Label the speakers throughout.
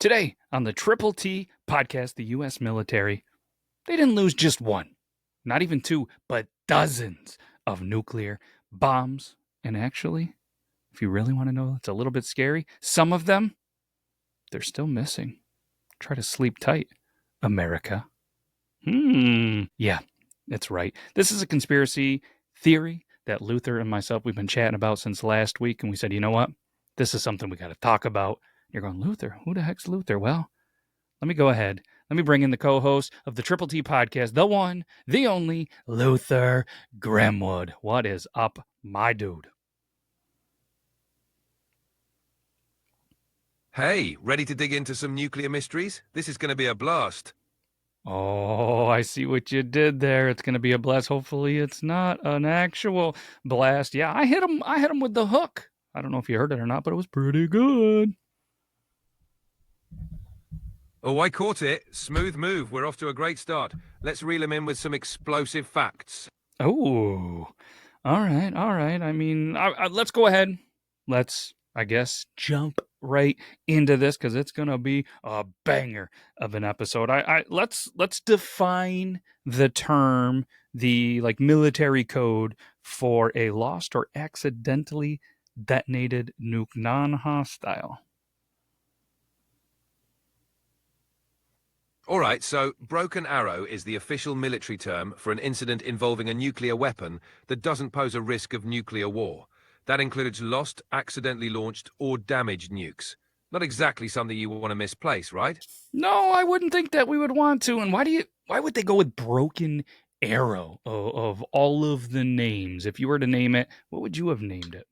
Speaker 1: Today on the Triple T podcast, the U.S. military, they didn't lose just one, not even two, but dozens of nuclear bombs. And actually, if you really want to know, it's a little bit scary. Some of them, they're still missing. Try to sleep tight, America. Yeah, that's right. This is a conspiracy theory that Luther and myself, we've been chatting about since last week. And we said, you know what? This is something we got to talk about. You're going, Luther? Who the heck's Luther? Well, let me go ahead. Let me bring in the co-host of the Triple T podcast, the one, the only, Luther Grimwood. What is up, my dude?
Speaker 2: Hey, ready to dig into some nuclear mysteries? This is going to be a blast.
Speaker 1: Oh, I see what you did there. It's going to be a blast. Hopefully it's not an actual blast. Yeah, I hit him with the hook. I don't know if you heard it or not, but it was pretty good.
Speaker 2: Oh, I caught it. Smooth move. We're off to a great start. Let's reel him in with some explosive facts.
Speaker 1: Oh, all right. I mean, let's go ahead. Let's, I guess, jump right into this because it's gonna be a banger of an episode. Let's define the term, the military code for a lost or accidentally detonated nuke, non-hostile.
Speaker 2: All right, so broken arrow is the official military term for an incident involving a nuclear weapon that doesn't pose a risk of nuclear war. That includes lost, accidentally launched, or damaged nukes. Not exactly something you want to misplace, right?
Speaker 1: No, I wouldn't think that we would want to. And why would they go with broken arrow of all of the names? If you were to name it, what would you have named it?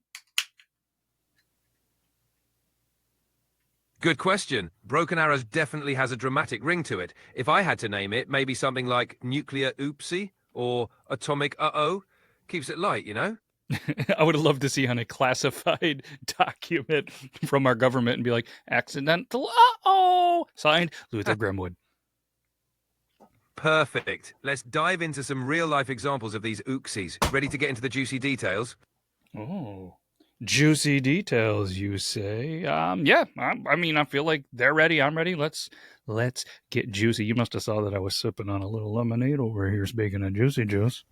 Speaker 2: Good question. Broken Arrows definitely has a dramatic ring to it. If I had to name it, maybe something like Nuclear Oopsie or Atomic Uh-oh. Keeps it light, you know?
Speaker 1: I would have loved to see on a classified document from our government and be like, accidental uh-oh, signed Luther Grimwood.
Speaker 2: Perfect. Let's dive into some real-life examples of these ooksies. Ready to get into the juicy details?
Speaker 1: Oh, juicy details, you say? Yeah. I mean, I feel like they're ready. I'm ready. Let's get juicy. You must have saw that I was sipping on a little lemonade over here, speaking of juicy juice.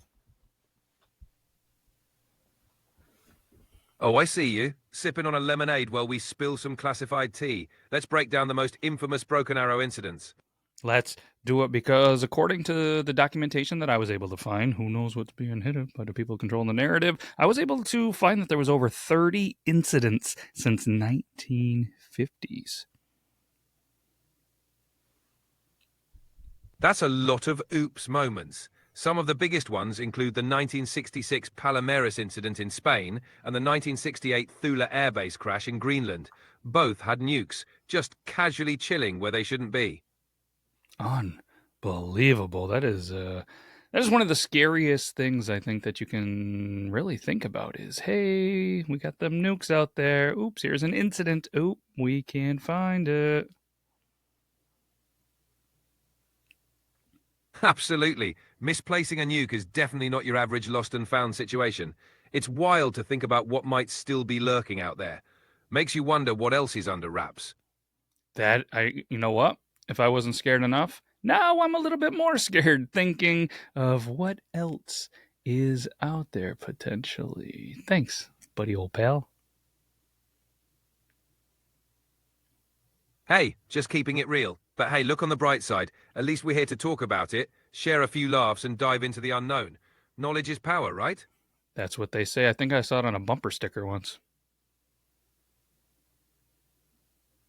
Speaker 2: Oh, I see you. Sipping on a lemonade while we spill some classified tea. Let's break down the most infamous Broken Arrow incidents.
Speaker 1: Let's do it because according to the documentation that I was able to find, who knows what's being hidden by the people controlling the narrative, I was able to find that there was over 30 incidents since 1950s.
Speaker 2: That's a lot of oops moments. Some of the biggest ones include the 1966 Palomares Incident in Spain and the 1968 Thule airbase crash in Greenland. Both had nukes, just casually chilling where they shouldn't be.
Speaker 1: Unbelievable. That is one of the scariest things I think that you can really think about is, hey, we got them nukes out there. Oops, here's an incident. Oop, we can't find it.
Speaker 2: Absolutely. Misplacing a nuke is definitely not your average lost and found situation. It's wild to think about what might still be lurking out there. Makes you wonder what else is under wraps.
Speaker 1: You know what? If I wasn't scared enough, now I'm a little bit more scared thinking of what else is out there potentially. Thanks, buddy old pal.
Speaker 2: Hey, just keeping it real. But hey, look on the bright side. At least we're here to talk about it, share a few laughs, and dive into the unknown. Knowledge is power, right?
Speaker 1: That's what they say. I think I saw it on a bumper sticker once.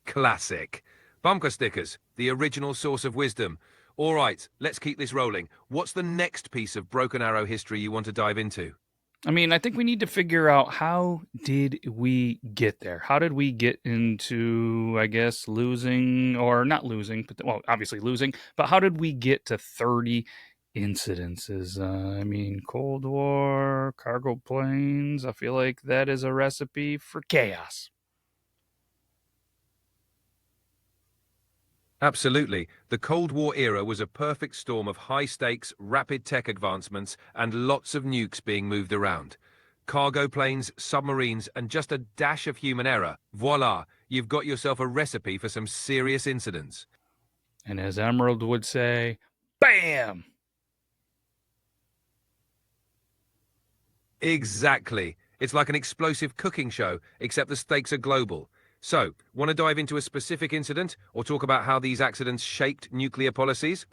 Speaker 2: Classic. Bumper stickers, the original source of wisdom. All right, let's keep this rolling. What's the next piece of Broken Arrow history you want to dive into?
Speaker 1: I mean, I think we need to figure out how did we get there? How did we get into, I guess, losing or not losing, but well, obviously losing, but how did we get to 30 incidences? I mean, Cold War, cargo planes. I feel like that is a recipe for chaos.
Speaker 2: Absolutely. The Cold War era was a perfect storm of high-stakes, rapid tech advancements, and lots of nukes being moved around. Cargo planes, submarines, and just a dash of human error. Voila, you've got yourself a recipe for some serious incidents.
Speaker 1: And as Emerald would say, BAM!
Speaker 2: Exactly. It's like an explosive cooking show, except the stakes are global. So, want to dive into a specific incident, or talk about how these accidents shaped nuclear policies?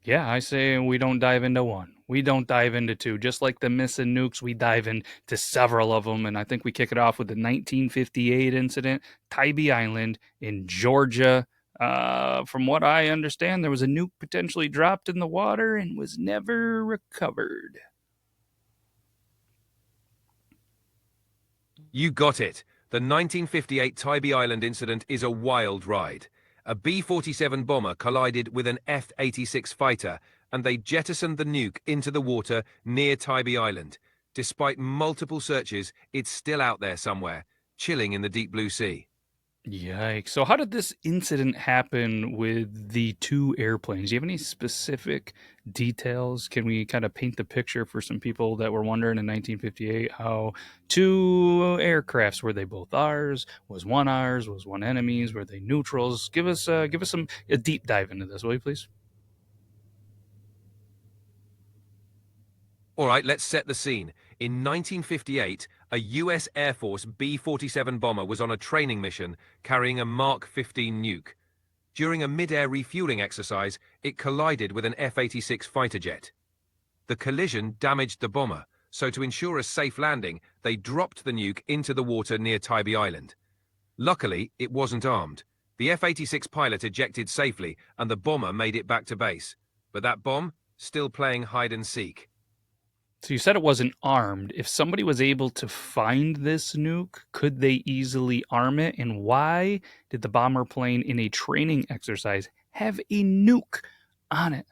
Speaker 1: Yeah, I say we don't dive into one. We don't dive into two. Just like the missing nukes, we dive into several of them. And I think we kick it off with the 1958 incident, Tybee Island in Georgia. From what I understand, there was a nuke potentially dropped in the water and was never recovered.
Speaker 2: You got it. The 1958 Tybee Island incident is a wild ride. A B-47 bomber collided with an F-86 fighter, and they jettisoned the nuke into the water near Tybee Island. Despite multiple searches, it's still out there somewhere, chilling in the deep blue sea.
Speaker 1: Yikes. So, how did this incident happen with the two airplanes? Do you have any specific details? Can we kind of paint the picture for some people that were wondering in 1958 how two aircrafts, were they both ours? Was one ours? Was one enemy's? Were they neutrals? Give us a deep dive into this, will you please?
Speaker 2: All right, let's set the scene. In 1958, a US Air Force B-47 bomber was on a training mission carrying a Mark 15 nuke. During a mid-air refueling exercise, it collided with an F-86 fighter jet. The collision damaged the bomber, so to ensure a safe landing, they dropped the nuke into the water near Tybee Island. Luckily, it wasn't armed. The F-86 pilot ejected safely, and the bomber made it back to base. But that bomb, still playing hide and seek.
Speaker 1: So you said it wasn't armed. If somebody was able to find this nuke, could they easily arm it? And why did the bomber plane in a training exercise have a nuke on it?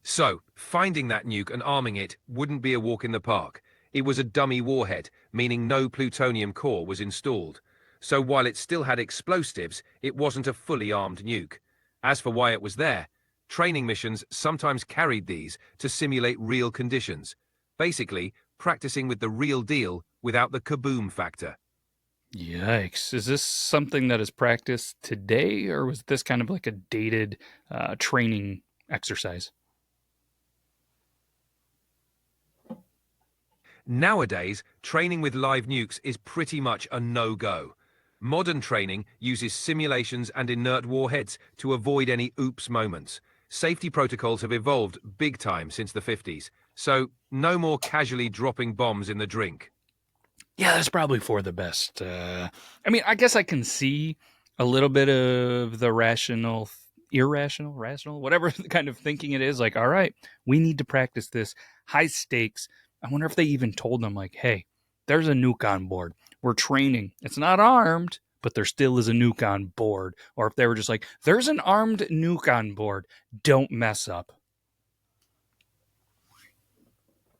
Speaker 2: So, finding that nuke and arming it wouldn't be a walk in the park. It was a dummy warhead, meaning no plutonium core was installed. So while it still had explosives, it wasn't a fully armed nuke. As for why it was there, training missions sometimes carried these to simulate real conditions. Basically, practicing with the real deal without the kaboom factor.
Speaker 1: Yikes. Is this something that is practiced today, or was this kind of like a dated training exercise?
Speaker 2: Nowadays, training with live nukes is pretty much a no-go. Modern training uses simulations and inert warheads to avoid any oops moments. Safety protocols have evolved big time since the 50s, so no more casually dropping bombs in the drink.
Speaker 1: Yeah, that's probably for the best. I mean, I guess I can see a little bit of the rational, whatever kind of thinking it is. Like, all right, we need to practice this high stakes. I wonder if they even told them, like, hey, there's a nuke on board. We're training. It's not armed, but there still is a nuke on board. Or if they were just like, there's an armed nuke on board. Don't mess up.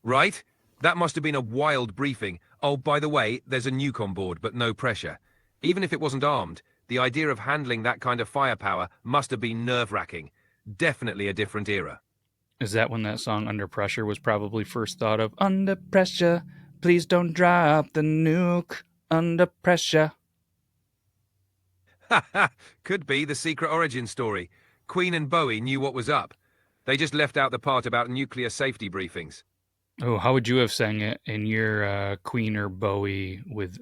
Speaker 2: Right? That must have been a wild briefing. Oh, by the way, there's a nuke on board, but no pressure. Even if it wasn't armed, the idea of handling that kind of firepower must have been nerve-wracking. Definitely a different era.
Speaker 1: Is that when that song Under Pressure was probably first thought of? Under pressure, please don't drop the nuke. Under pressure.
Speaker 2: Ha ha! Could be the secret origin story. Queen and Bowie knew what was up. They just left out the part about nuclear safety briefings.
Speaker 1: Oh, how would you have sang it in your Queen or Bowie with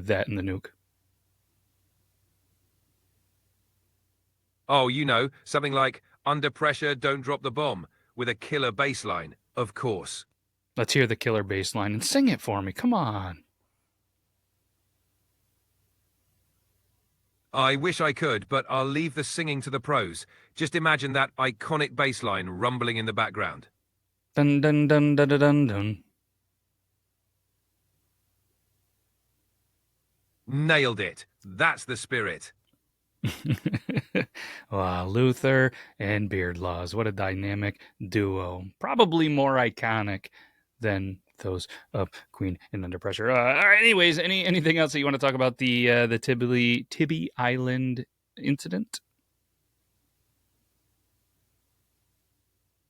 Speaker 1: that in the nuke?
Speaker 2: Oh, you know, something like, under pressure, don't drop the bomb, with a killer bass line, of course.
Speaker 1: Let's hear the killer bass line and sing it for me. Come on.
Speaker 2: I wish I could, but I'll leave the singing to the pros. Just imagine that iconic bass line rumbling in the background.
Speaker 1: Dun dun dun dun dun dun dun.
Speaker 2: Nailed it. That's the spirit.
Speaker 1: Wow, Luther and Beardlaws. What a dynamic duo. Probably more iconic than those of Queen and Under Pressure. All right, anyways, anything else that you want to talk about the Tybee Island incident?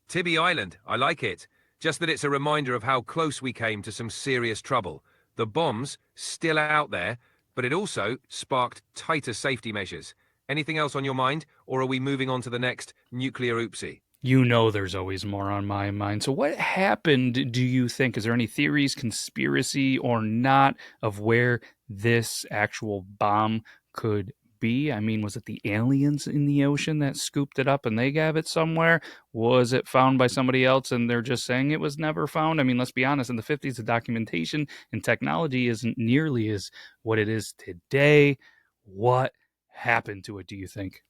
Speaker 2: Tybee Island, I like it. Just that it's a reminder of how close we came to some serious trouble. The bombs, still out there, but it also sparked tighter safety measures. Anything else on your mind, or are we moving on to the next nuclear oopsie?
Speaker 1: You know there's always more on my mind. So what happened, do you think? Is there any theories, conspiracy or not, of where this actual bomb could be? I mean, was it the aliens in the ocean that scooped it up and they have it somewhere? Was it found by somebody else and they're just saying it was never found? I mean, let's be honest, in the 50s, the documentation and technology isn't nearly as what it is today. What happened to it, do you think?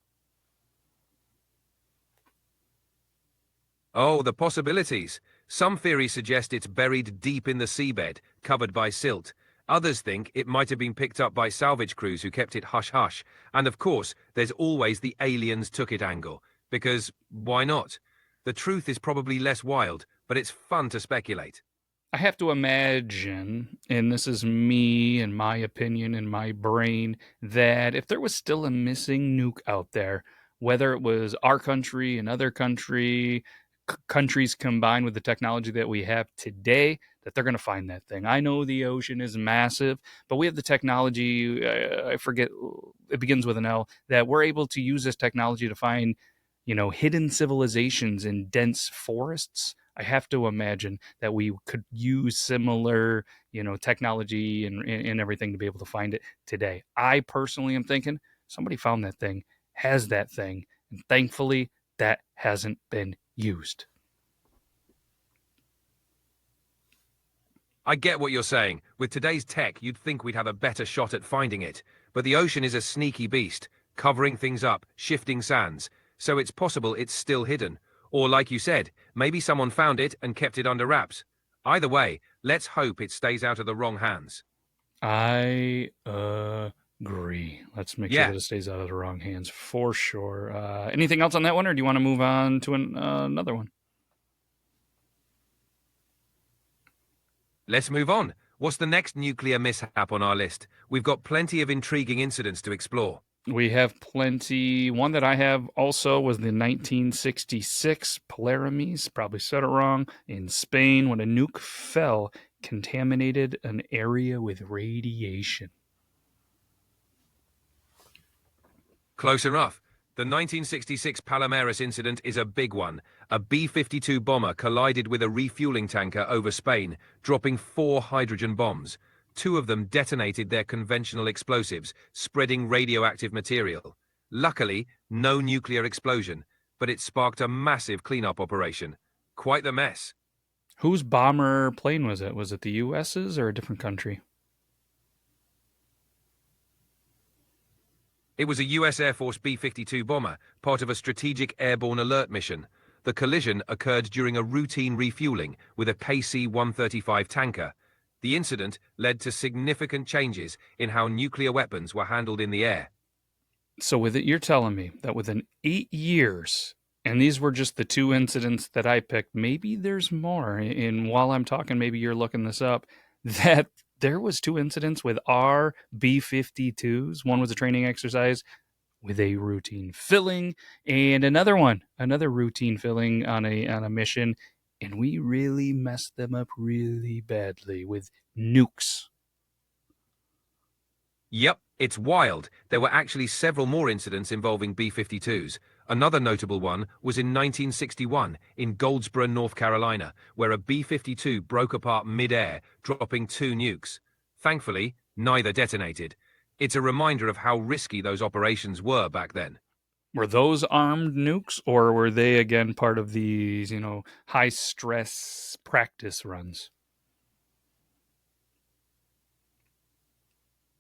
Speaker 2: Oh, the possibilities. Some theories suggest it's buried deep in the seabed, covered by silt. Others think it might have been picked up by salvage crews who kept it hush-hush. And of course, there's always the aliens took it angle. Because, why not? The truth is probably less wild, but it's fun to speculate.
Speaker 1: I have to imagine, and this is me and my opinion and my brain, that if there was still a missing nuke out there, whether it was our country, another country, countries combined with the technology that we have today, that they're going to find that thing. I know the ocean is massive, but we have the technology. I forget, it begins with an L, that we're able to use this technology to find, hidden civilizations in dense forests. I have to imagine that we could use similar, technology and everything to be able to find it today. I personally am thinking somebody found that thing, has that thing, and thankfully that hasn't been used.
Speaker 2: I get what you're saying. With today's tech, you'd think we'd have a better shot at finding it. But the ocean is a sneaky beast, covering things up, shifting sands. So it's possible it's still hidden. Or like you said, maybe someone found it and kept it under wraps. Either way, let's hope it stays out of the wrong hands.
Speaker 1: I agree. Let's make sure
Speaker 2: Yeah,
Speaker 1: that it stays out of the wrong hands for sure. Anything else on that one, or do you want to move on to another one?
Speaker 2: let's move on. What's the next nuclear mishap on our list? We've got plenty of intriguing incidents to explore.
Speaker 1: We have plenty. One that I have also was the 1966 Palomares, probably said it wrong, in Spain when a nuke fell, contaminated an area with radiation.
Speaker 2: Close enough. The 1966 Palomares Incident is a big one. A B-52 bomber collided with a refueling tanker over Spain, dropping 4 hydrogen bombs. 2 of them detonated their conventional explosives, spreading radioactive material. Luckily, no nuclear explosion, but it sparked a massive cleanup operation. Quite the mess.
Speaker 1: Whose bomber plane was it? Was it the US's or a different country?
Speaker 2: It was a US Air Force B-52 bomber, part of a strategic airborne alert mission. The collision occurred during a routine refueling with a KC-135 tanker. The incident led to significant changes in how nuclear weapons were handled in the air.
Speaker 1: So with it, you're telling me that within 8 years, and these were just the 2 incidents that I picked, maybe there's more. And while I'm talking, maybe you're looking this up, that there was 2 incidents with our B-52s. One was a training exercise with a routine filling, and another routine filling on a mission, and we really messed them up really badly with nukes.
Speaker 2: Yep, it's wild. There were actually several more incidents involving B-52s. Another notable one was in 1961 in Goldsboro, North Carolina, where a B-52 broke apart mid-air, dropping 2 nukes. Thankfully, neither detonated. It's a reminder of how risky those operations were back then.
Speaker 1: Were those armed nukes, or were they again part of these, high stress practice runs?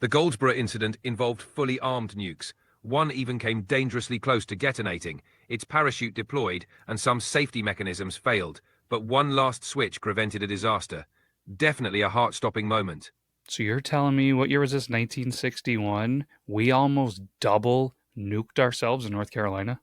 Speaker 2: The Goldsboro incident involved fully armed nukes. One even came dangerously close to detonating. Its parachute deployed, and some safety mechanisms failed, but one last switch prevented a disaster. Definitely a heart-stopping moment.
Speaker 1: So you're telling me, what year was this? 1961? We almost double nuked ourselves in North Carolina?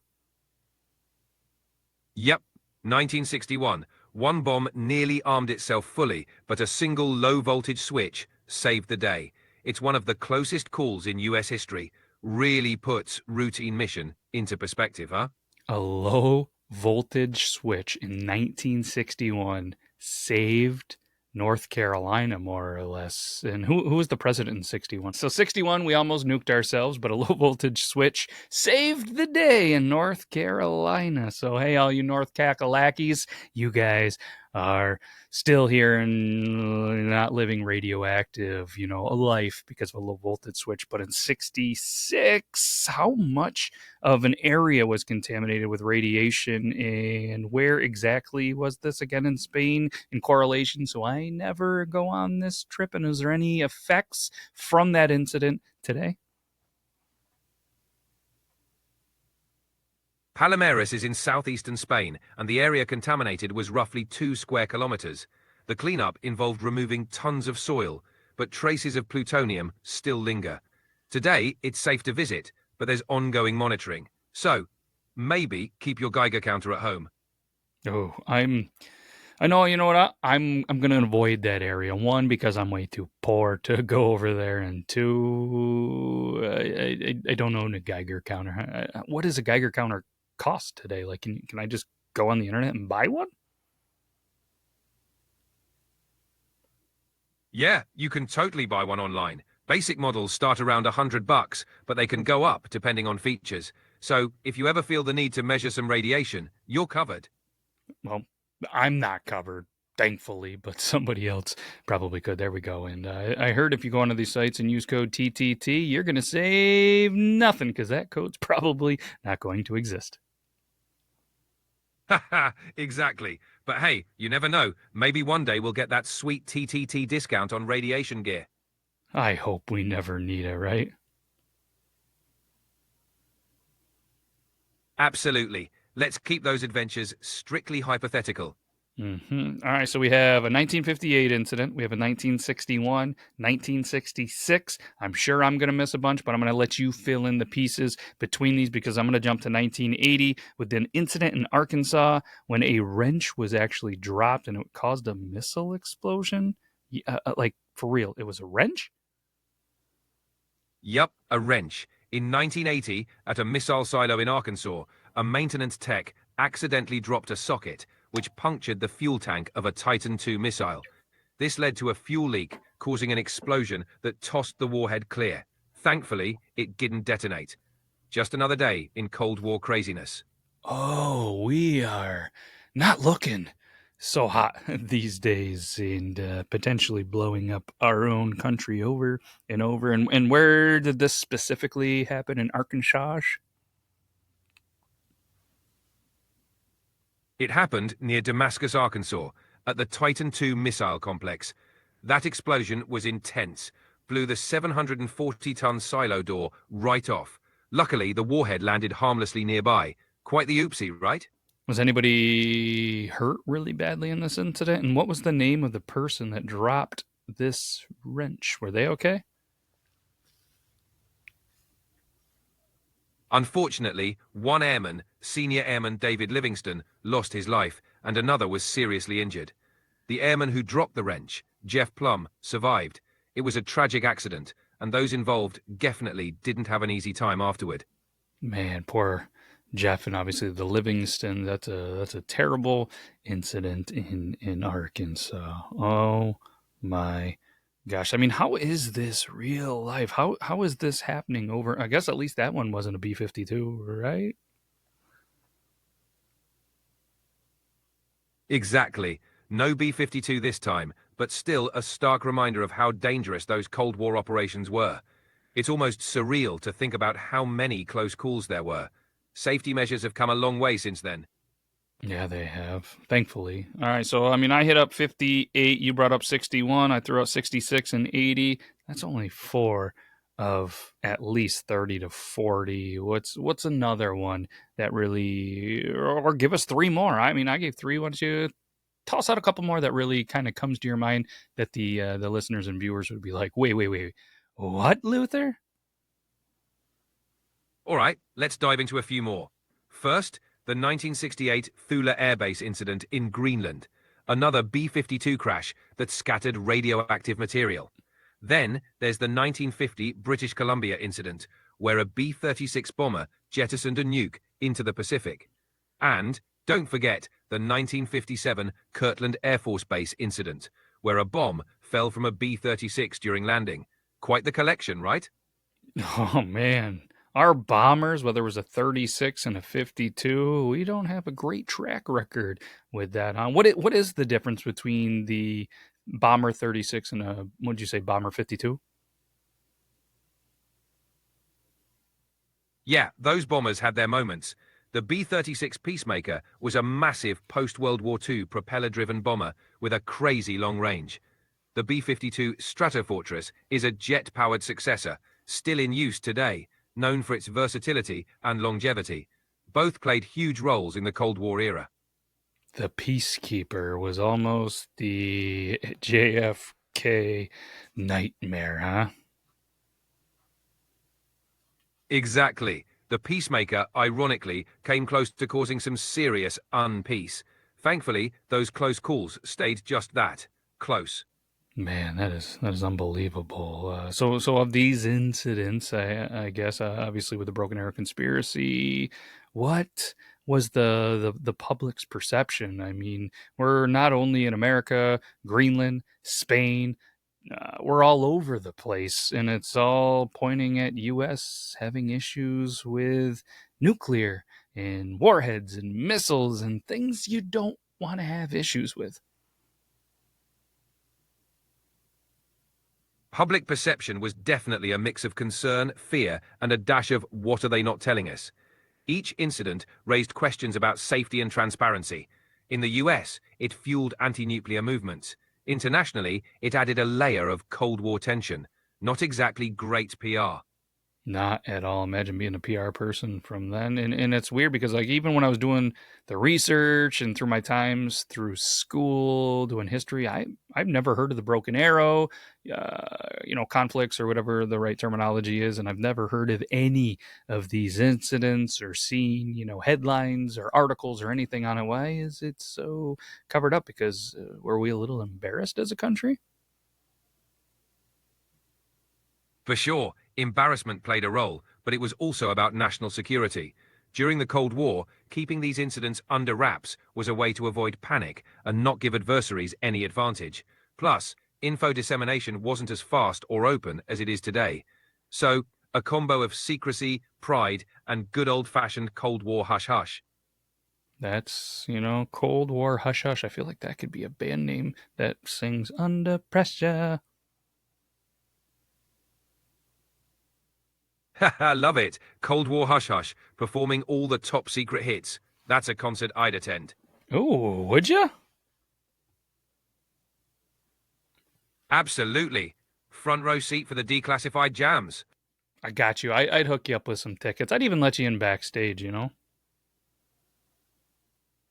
Speaker 2: Yep, 1961. One bomb nearly armed itself fully, but a single low-voltage switch saved the day. It's one of the closest calls in US history. Really puts routine mission into perspective, huh?
Speaker 1: A low voltage switch in 1961 saved North Carolina, more or less. And who was the president in 61? So 61, we almost nuked ourselves, but a low voltage switch saved the day in North Carolina. So hey, all you North Kakalakis, you guys are still here and not living radioactive, a life because of a low voltage switch. But in 66, how much of an area was contaminated with radiation, and where exactly was this again in Spain in correlation? So I never go on this trip. And is there any effects from that incident today?
Speaker 2: Palomares is in southeastern Spain, and the area contaminated was roughly 2 square kilometers. The cleanup involved removing tons of soil, but traces of plutonium still linger. Today, it's safe to visit, but there's ongoing monitoring. So, maybe keep your Geiger counter at home.
Speaker 1: Oh, I know, you know what? I'm going to avoid that area. One, because I'm way too poor to go over there, and two, I don't own a Geiger counter. What does a Geiger counter cost today? Like, can I just go on the internet and buy one?
Speaker 2: Yeah, you can totally buy one online. Basic models start around $100, but they can go up depending on features. So, if you ever feel the need to measure some radiation, you're covered.
Speaker 1: Well, I'm not covered, thankfully, but somebody else probably could. There we go. And I heard if you go onto these sites and use code TTT, you're going to save nothing because that code's probably not going to exist.
Speaker 2: Haha, exactly. But hey, you never know. Maybe one day we'll get that sweet TTT discount on radiation gear.
Speaker 1: I hope we never need it, right?
Speaker 2: Absolutely. Let's keep those adventures strictly hypothetical.
Speaker 1: All right, so we have a 1958 incident. We have a 1961, 1966. I'm sure I'm going to miss a bunch, but I'm going to let you fill in the pieces between these because I'm going to jump to 1980 with an incident in Arkansas when a wrench was actually dropped and it caused a missile explosion. Like, for real, it was a wrench?
Speaker 2: Yup, a wrench. In 1980, at a missile silo in Arkansas, a maintenance tech accidentally dropped a socket, which punctured the fuel tank of a Titan II missile. This led to a fuel leak, causing an explosion that tossed the warhead clear. Thankfully, it didn't detonate. Just another day in Cold War craziness.
Speaker 1: Oh, we are not looking so hot these days and potentially blowing up our own country over and over. And where did this specifically happen? In Arkansas?
Speaker 2: It happened near Damascus, Arkansas, at the Titan II missile complex. That explosion was intense, blew the 740-ton silo door right off. Luckily, the warhead landed harmlessly nearby. Quite the oopsie, right?
Speaker 1: Was anybody hurt really badly in this incident? And what was the name of the person that dropped this wrench? Were they okay?
Speaker 2: Unfortunately, one airman, Senior Airman David Livingston, lost his life, and another was seriously injured. The airman who dropped the wrench, Jeff Plum, survived. It was a tragic accident, and those involved definitely didn't have an easy time afterward.
Speaker 1: Man, poor Jeff, and obviously the Livingston. That's a terrible incident in Arkansas. Oh my gosh. I mean, how is this real life? How is this happening over? I guess at least that one wasn't a B-52, right?
Speaker 2: Exactly. No B-52 this time, but still a stark reminder of how dangerous those Cold War operations were. It's almost surreal to think about how many close calls there were. Safety measures have come a long way since then.
Speaker 1: Yeah, they have, thankfully. All right, so I mean, I hit up 58. You brought up 61. I threw out 66 and 80. That's only 4 of at least 30 to 40. What's another one that really, or give us 3 more? I mean, I gave 3. Why don't you toss out a couple more that really kind of comes to your mind that the listeners and viewers would be like, wait, what, Luther?
Speaker 2: All right, let's dive into a few more. First, the 1968 Thule Air Base incident in Greenland, another B-52 crash that scattered radioactive material. Then there's the 1950 British Columbia incident, where a B-36 bomber jettisoned a nuke into the Pacific. And don't forget the 1957 Kirtland Air Force Base incident, where a bomb fell from a B-36 during landing. Quite the collection, right?
Speaker 1: Oh man, our bombers, whether it was a 36 and a 52, we don't have a great track record with that. Huh? What is the difference between the bomber 36 and a what'd you say bomber 52?
Speaker 2: Yeah, those bombers had their moments. The B-36 Peacemaker was a massive post-World War II propeller-driven bomber with a crazy long range. The B-52 Stratofortress is a jet-powered successor, still in use today, known for its versatility and longevity. Both played huge roles in the Cold War era.
Speaker 1: The Peacekeeper was almost the JFK nightmare, huh?
Speaker 2: Exactly. The Peacemaker, ironically, came close to causing some serious unpeace. Thankfully, those close calls stayed just that, close.
Speaker 1: Man, that is unbelievable. So of these incidents, I guess obviously with the Broken Arrow conspiracy, what was the public's perception? I mean, we're not only in America, Greenland, Spain, we're all over the place, and it's all pointing at U.S. having issues with nuclear and warheads and missiles and things you don't want to have issues with.
Speaker 2: Public perception was definitely a mix of concern, fear, and a dash of what are they not telling us? Each incident raised questions about safety and transparency. In the US, it fueled anti-nuclear movements. Internationally, it added a layer of Cold War tension. Not exactly great PR.
Speaker 1: Not at all. Imagine being a PR person from then. And it's weird because like even when I was doing the research and through my times through school doing history, I've never heard of the Broken Arrow, conflicts or whatever the right terminology is, and I've never heard of any of these incidents or seen headlines or articles or anything on it. Why is it so covered up? Because were we a little embarrassed as a country?
Speaker 2: For sure, embarrassment played a role, but it was also about national security. During the Cold War, keeping these incidents under wraps was a way to avoid panic and not give adversaries any advantage. Plus, info dissemination wasn't as fast or open as it is today. So, a combo of secrecy, pride, and good old-fashioned Cold War hush-hush.
Speaker 1: That's, Cold War Hush Hush. I feel like that could be a band name that sings Under Pressure.
Speaker 2: Haha, love it. Cold War hush-hush, performing all the top-secret hits. That's a concert I'd attend.
Speaker 1: Oh, would you?
Speaker 2: Absolutely. Front row seat for the declassified jams.
Speaker 1: I got you. I'd hook you up with some tickets. I'd even let you in backstage.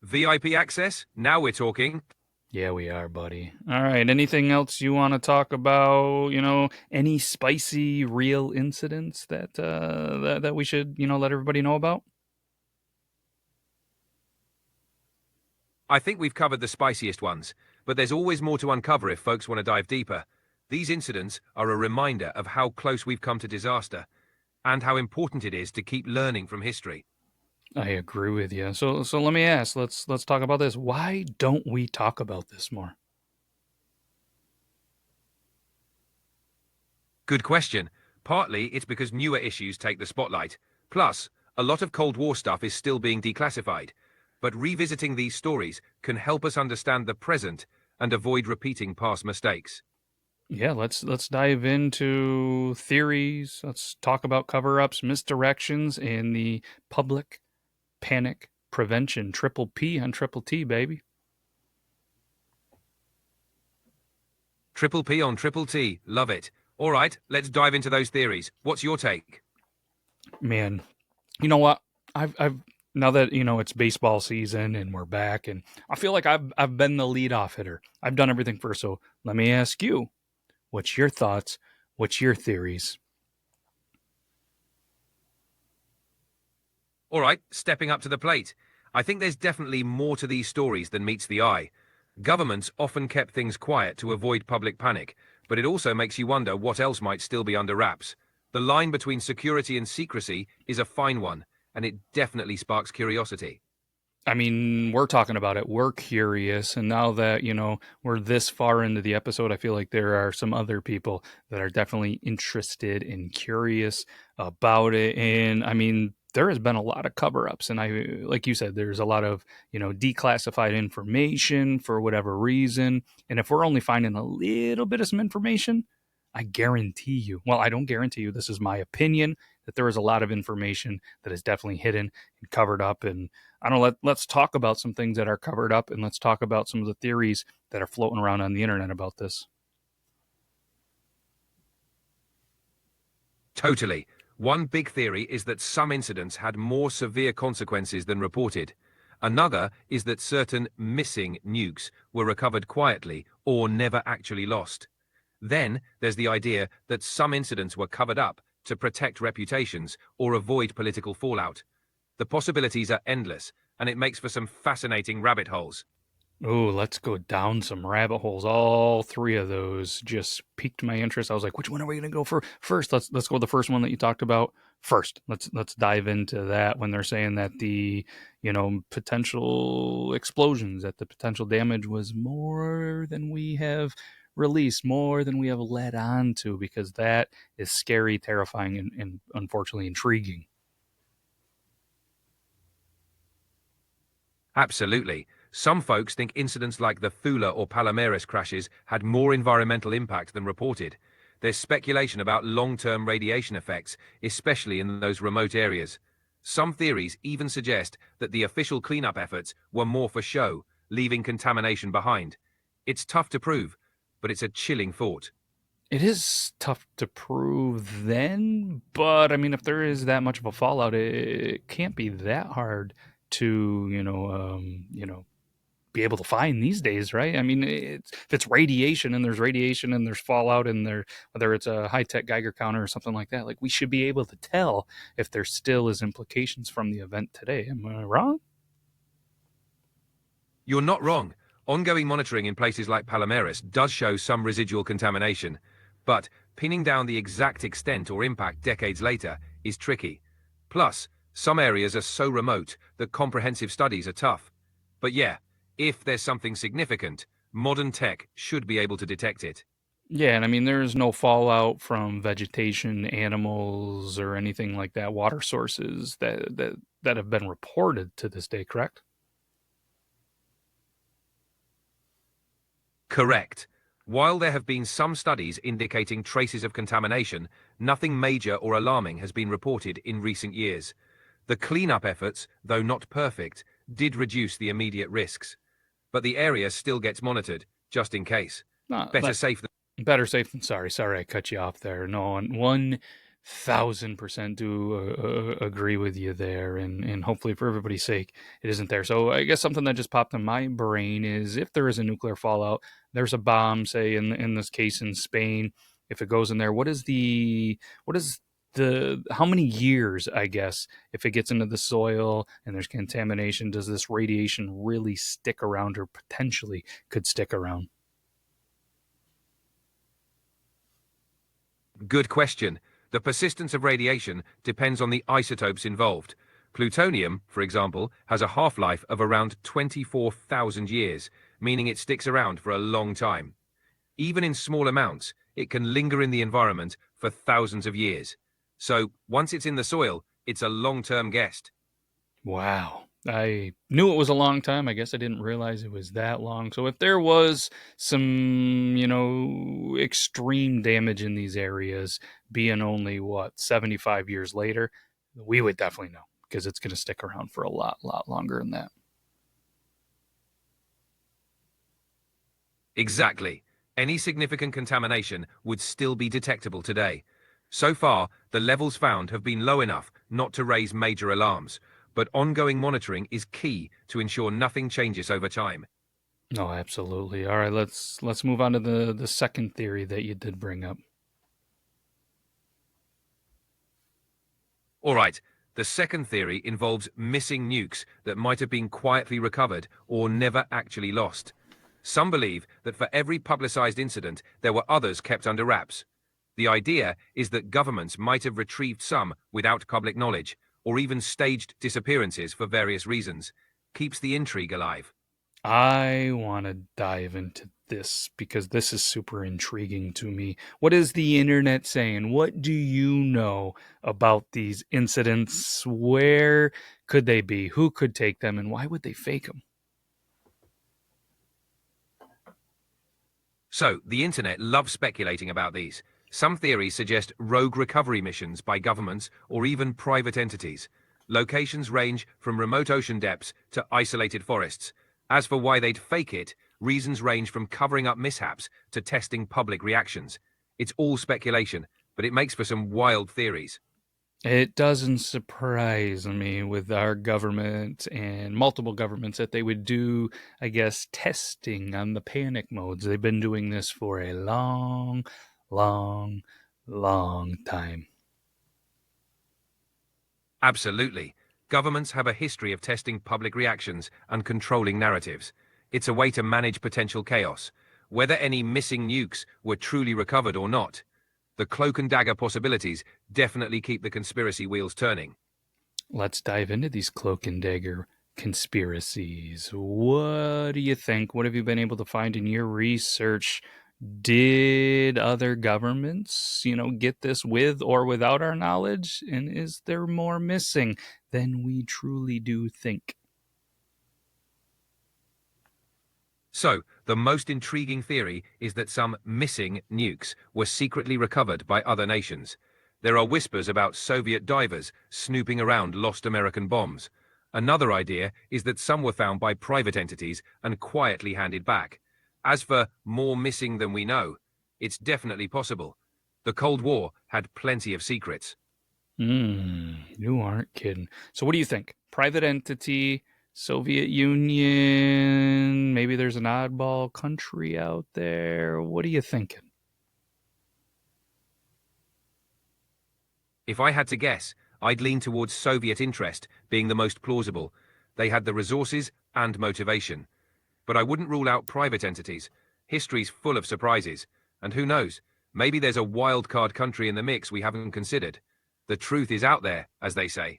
Speaker 2: VIP access? Now we're talking.
Speaker 1: Yeah, we are, buddy. All right. Anything else you want to talk about? Any spicy real incidents that we should, let everybody know about?
Speaker 2: I think we've covered the spiciest ones, but there's always more to uncover if folks want to dive deeper. These incidents are a reminder of how close we've come to disaster, and how important it is to keep learning from history.
Speaker 1: I agree with you. So let me ask. Let's talk about this. Why don't we talk about this more?
Speaker 2: Good question. Partly it's because newer issues take the spotlight. Plus, a lot of Cold War stuff is still being declassified. But revisiting these stories can help us understand the present and avoid repeating past mistakes.
Speaker 1: Yeah, let's dive into theories. Let's talk about cover-ups, misdirections, and the public panic prevention. Triple P on Triple T, baby.
Speaker 2: Triple P on Triple T. Love it. All right, let's dive into those theories. What's your take?
Speaker 1: Man, you know what? I've now that it's baseball season and we're back, and I feel like I've been the leadoff hitter. I've done everything first. So let me ask you, what's your thoughts? What's your theories?
Speaker 2: All right, stepping up to the plate. I think there's definitely more to these stories than meets the eye. Governments often kept things quiet to avoid public panic, but it also makes you wonder what else might still be under wraps. The line between security and secrecy is a fine one, and it definitely sparks curiosity.
Speaker 1: I mean, we're talking about it. We're curious. And now that, we're this far into the episode, I feel like there are some other people that are definitely interested and curious about it. And I mean, there has been a lot of cover ups. And like you said, there's a lot of, declassified information for whatever reason. And if we're only finding a little bit of some information, I guarantee you, well, I don't guarantee you, this is my opinion, that there is a lot of information that is definitely hidden and covered up. And I don't know, let's talk about some things that are covered up, and let's talk about some of the theories that are floating around on the internet about this.
Speaker 2: Totally. One big theory is that some incidents had more severe consequences than reported. Another is that certain missing nukes were recovered quietly or never actually lost. Then there's the idea that some incidents were covered up to protect reputations or avoid political fallout. The possibilities are endless, and it makes for some fascinating rabbit holes.
Speaker 1: Oh, let's go down some rabbit holes. All three of those just piqued my interest. I was like, which one are we going to go for first? Let's go with the first one that you talked about first. Let's dive into that when they're saying that the, potential explosions, that the potential damage was more than we have released, more than we have led on to, because that is scary, terrifying, and unfortunately intriguing.
Speaker 2: Absolutely. Some folks think incidents like the Fula or Palomares crashes had more environmental impact than reported. There's speculation about long-term radiation effects, especially in those remote areas. Some theories even suggest that the official cleanup efforts were more for show, leaving contamination behind. It's tough to prove, but it's a chilling thought.
Speaker 1: It is tough to prove then, but I mean, if there is that much of a fallout, it can't be that hard to, be able to find these days, right? I mean, if it's radiation and there's fallout and there, whether it's a high tech Geiger counter or something like that, like we should be able to tell if there still is implications from the event today. Am I wrong?
Speaker 2: You're not wrong. Ongoing monitoring in places like Palomares does show some residual contamination, but pinning down the exact extent or impact decades later is tricky. Plus, some areas are so remote that comprehensive studies are tough. But yeah, if there's something significant, modern tech should be able to detect it.
Speaker 1: Yeah, and I mean, there's no fallout from vegetation, animals, or anything like that, water sources that have been reported to this day, correct?
Speaker 2: Correct. While there have been some studies indicating traces of contamination, nothing major or alarming has been reported in recent years. The cleanup efforts, though not perfect, did reduce the immediate risks. But the area still gets monitored, just in case.
Speaker 1: No,
Speaker 2: Better safe than...
Speaker 1: better safe than sorry. Sorry, I cut you off there. No, 1,000% do agree with you there, and hopefully for everybody's sake, it isn't there. So I guess something that just popped in my brain is if there is a nuclear fallout, there's a bomb, say in this case in Spain. If it goes in there, what is the how many years, I guess, if it gets into the soil and there's contamination, does this radiation really stick around or potentially could stick around?
Speaker 2: Good question. The persistence of radiation depends on the isotopes involved. Plutonium, for example, has a half-life of around 24,000 years, meaning it sticks around for a long time. Even in small amounts, it can linger in the environment for thousands of years. So, once it's in the soil, it's a long-term guest.
Speaker 1: Wow. I knew it was a long time. I guess I didn't realize it was that long. So if there was some, extreme damage in these areas, being only 75 years later, we would definitely know because it's going to stick around for a lot longer than that.
Speaker 2: Exactly. Any significant contamination would still be detectable today. So far, the levels found have been low enough not to raise major alarms, but ongoing monitoring is key to ensure nothing changes over time.
Speaker 1: No, absolutely. All right, let's move on to the second theory that you did bring up.
Speaker 2: All right, the second theory involves missing nukes that might have been quietly recovered or never actually lost. Some believe that for every publicized incident, there were others kept under wraps. The idea is that governments might have retrieved some without public knowledge, or even staged disappearances for various reasons. keeps the intrigue alive.
Speaker 1: I want to dive into this because this is super intriguing to me. What is the internet saying? What do you know about these incidents? Where could they be? Who could take them? And why would they fake them?
Speaker 2: So, the internet loves speculating about these. Some theories suggest rogue recovery missions by governments or even private entities. Locations range from remote ocean depths to isolated forests. As for why they'd fake it, reasons range from covering up mishaps to testing public reactions. It's all speculation, but it makes for some wild theories.
Speaker 1: It doesn't surprise me with our government and multiple governments that they would do, I guess, testing on the panic modes. They've been doing this for a long, long, long time.
Speaker 2: Absolutely. Governments have a history of testing public reactions and controlling narratives. It's a way to manage potential chaos, whether any missing nukes were truly recovered or not. The cloak and dagger possibilities definitely keep the conspiracy wheels turning.
Speaker 1: Let's dive into these cloak and dagger conspiracies. What do you think? What have you been able to find in your research? Did other governments, get this with or without our knowledge? And is there more missing than we truly do think?
Speaker 2: So, the most intriguing theory is that some missing nukes were secretly recovered by other nations. There are whispers about Soviet divers snooping around lost American bombs. Another idea is that some were found by private entities and quietly handed back. As for more missing than we know, it's definitely possible. The Cold War had plenty of secrets.
Speaker 1: You aren't kidding. So, what do you think? Private entity, Soviet Union, maybe there's an oddball country out there. What are you thinking?
Speaker 2: If I had to guess, I'd lean towards Soviet interest being the most plausible. They had the resources and motivation. But I wouldn't rule out private entities. History's full of surprises. And who knows, maybe there's a wild card country in the mix we haven't considered. The truth is out there, as they say.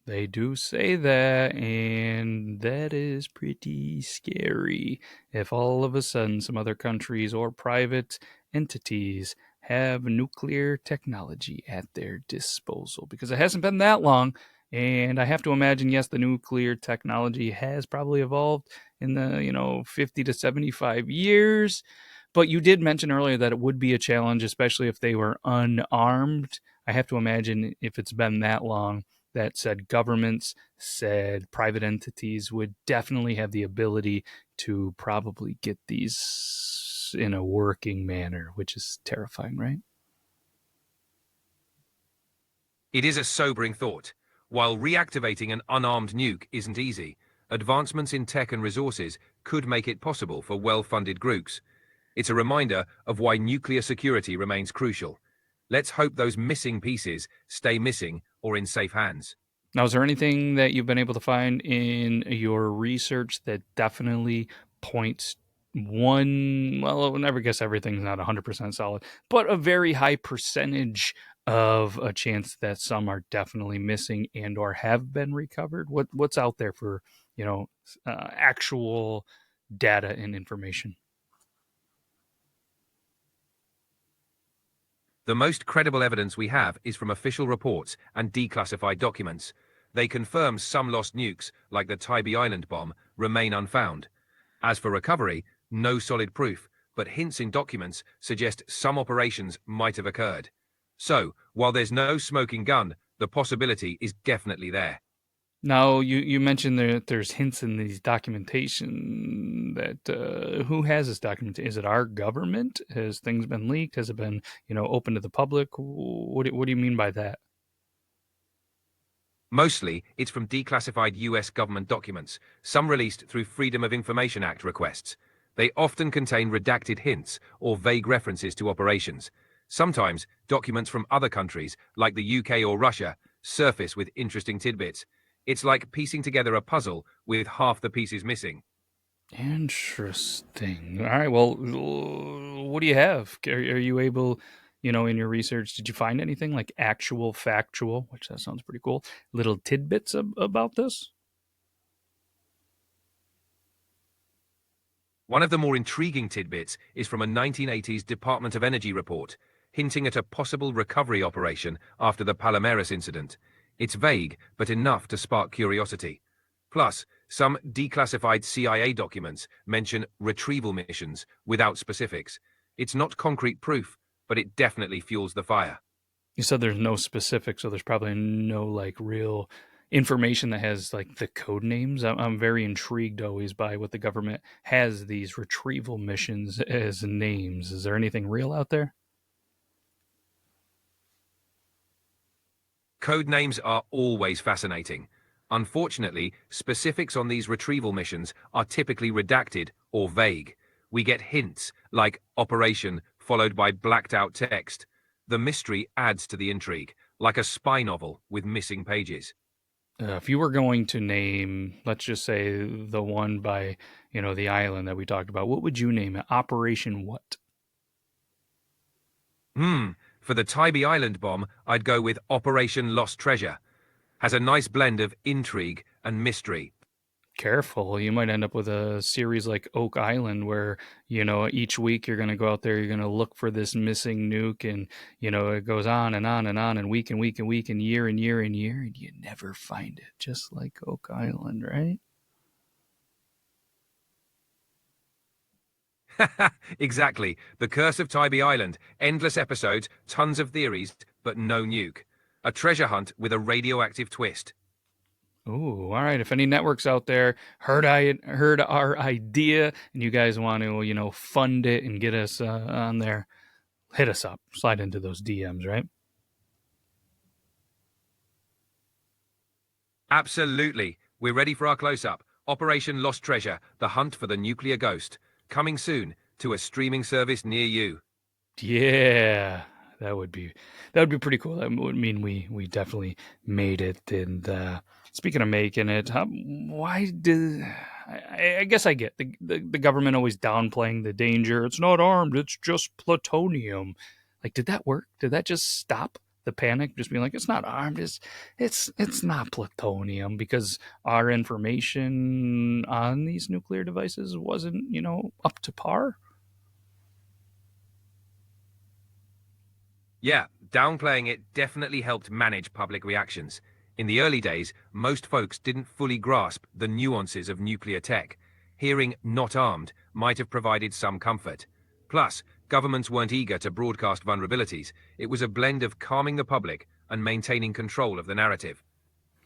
Speaker 1: They do say that, and that is pretty scary. If all of a sudden some other countries or private entities have nuclear technology at their disposal, because it hasn't been that long, and I have to imagine, yes, the nuclear technology has probably evolved in the 50 to 75 years. But you did mention earlier that it would be a challenge, especially if they were unarmed. I have to imagine if it's been that long that said governments, said private entities would definitely have the ability to probably get these in a working manner, which is terrifying, right?
Speaker 2: It is a sobering thought. While reactivating an unarmed nuke isn't easy, advancements in tech and resources could make it possible for well-funded groups. It's a reminder of why nuclear security remains crucial. Let's hope those missing pieces stay missing or in safe hands.
Speaker 1: Now, is there anything that you've been able to find in your research that definitely points one, well, I'll never guess everything's not 100% solid, but a very high percentage of a chance that some are definitely missing and or have been recovered? What's out there for, actual data and information?
Speaker 2: The most credible evidence we have is from official reports and declassified documents. They confirm some lost nukes, like the Tybee Island bomb, remain unfound. As for recovery, no solid proof, but hints in documents suggest some operations might have occurred. So, while there's no smoking gun, the possibility is definitely there.
Speaker 1: Now, you mentioned that there's hints in these documentation that who has this document? Is it our government? Has things been leaked? Has it been, open to the public? What do you mean by that?
Speaker 2: Mostly, it's from declassified US government documents, some released through Freedom of Information Act requests. They often contain redacted hints or vague references to operations. Sometimes, documents from other countries, like the UK or Russia, surface with interesting tidbits. It's like piecing together a puzzle with half the pieces missing.
Speaker 1: Interesting. All right. Well, what do you have? Are you able, in your research, did you find anything like actual factual, which that sounds pretty cool, little tidbits about this?
Speaker 2: One of the more intriguing tidbits is from a 1980s Department of Energy report, hinting at a possible recovery operation after the Palomares incident. It's vague, but enough to spark curiosity. Plus, some declassified CIA documents mention retrieval missions without specifics. It's not concrete proof, but it definitely fuels the fire.
Speaker 1: You said there's no specifics, so there's probably no like real information that has like the code names. I'm very intrigued always by what the government has these retrieval missions as names. Is there anything real out there?
Speaker 2: Code names are always fascinating. Unfortunately, specifics on these retrieval missions are typically redacted or vague. We get hints, like Operation, followed by blacked out text. The mystery adds to the intrigue, like a spy novel with missing pages.
Speaker 1: If you were going to name, let's just say the one by, the island that we talked about, what would you name it? Operation what?
Speaker 2: For the Tybee Island bomb, I'd go with Operation Lost Treasure. Has a nice blend of intrigue and mystery.
Speaker 1: Careful, you might end up with a series like Oak Island where, each week you're going to go out there, you're going to look for this missing nuke, and, it goes on and on and on, and week and week and week and year and year and year, and you never find it, just like Oak Island, right?
Speaker 2: Exactly. The Curse of Tybee Island. Endless episodes, tons of theories, but no nuke. A treasure hunt with a radioactive twist.
Speaker 1: Ooh, all right. If any networks out there heard our idea and you guys want to, fund it and get us on there, hit us up. Slide into those DMs, right?
Speaker 2: Absolutely. We're ready for our close-up. Operation Lost Treasure, the hunt for the nuclear ghost. Coming soon to a streaming service near you.
Speaker 1: Yeah, that would be pretty cool. That would mean we definitely made it. And speaking of making it, I guess I get the government always downplaying the danger. It's not armed. It's just plutonium. Like, did that work? Did that just stop the panic? Just being like, it's not armed. It's not plutonium, because our information on these nuclear devices wasn't up to par.
Speaker 2: Yeah, downplaying it definitely helped manage public reactions. In the early days, most folks didn't fully grasp the nuances of nuclear tech. Hearing "not armed" might have provided some comfort. Plus, governments weren't eager to broadcast vulnerabilities. It was a blend of calming the public and maintaining control of the narrative.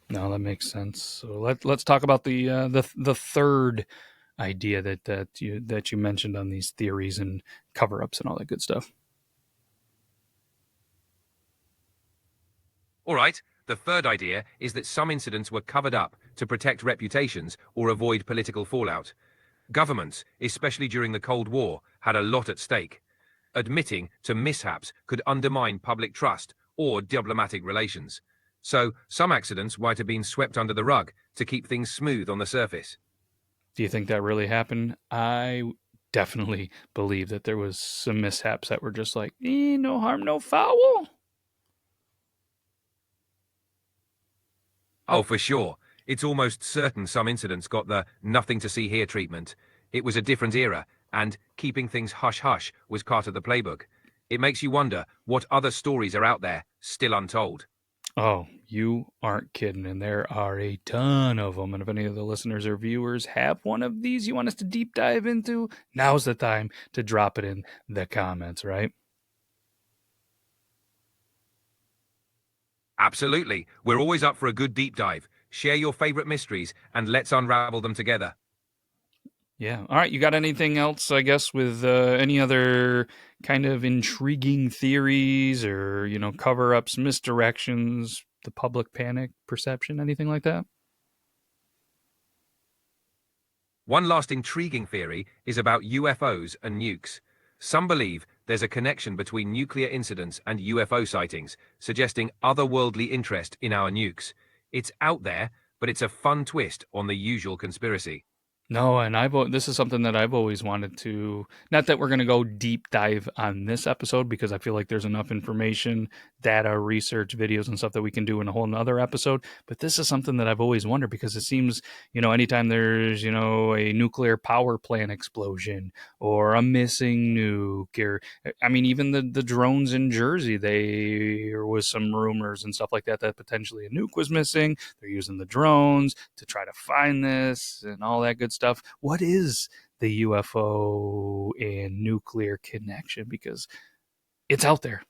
Speaker 1: No, that makes sense. So let's talk about the third idea that you mentioned on these theories and cover-ups and all that good stuff.
Speaker 2: All right, the third idea is that some incidents were covered up to protect reputations or avoid political fallout. Governments, especially during the Cold War, had a lot at stake. Admitting to mishaps could undermine public trust or diplomatic relations. So, some accidents might have been swept under the rug to keep things smooth on the surface.
Speaker 1: Do you think that really happened? I definitely believe that there was some mishaps that were just like, no harm, no foul.
Speaker 2: Oh, for sure. It's almost certain some incidents got the nothing to see here treatment. It was a different era, and keeping things hush-hush was part of the playbook. It makes you wonder what other stories are out there, still untold.
Speaker 1: Oh, you aren't kidding, and there are a ton of them. And if any of the listeners or viewers have one of these you want us to deep dive into, now's the time to drop it in the comments, right?
Speaker 2: Absolutely. We're always up for a good deep dive. Share your favorite mysteries, and let's unravel them together.
Speaker 1: Yeah. All right. You got anything else, I guess, with any other kind of intriguing theories or, cover-ups, misdirections, the public panic perception, anything like that?
Speaker 2: One last intriguing theory is about UFOs and nukes. Some believe there's a connection between nuclear incidents and UFO sightings, suggesting otherworldly interest in our nukes. It's out there, but it's a fun twist on the usual conspiracy.
Speaker 1: No, and this is something that I've always wanted to. Not that we're going to go deep dive on this episode because I feel like there's enough information, data, research, videos, and stuff that we can do in a whole nother episode. But this is something that I've always wondered because it seems, anytime there's, a nuclear power plant explosion or a missing nuke, or I mean, even the drones in Jersey, there was some rumors and stuff like that that potentially a nuke was missing. They're using the drones to try to find this and all that good stuff. What is the UFO and nuclear connection? Because it's out there.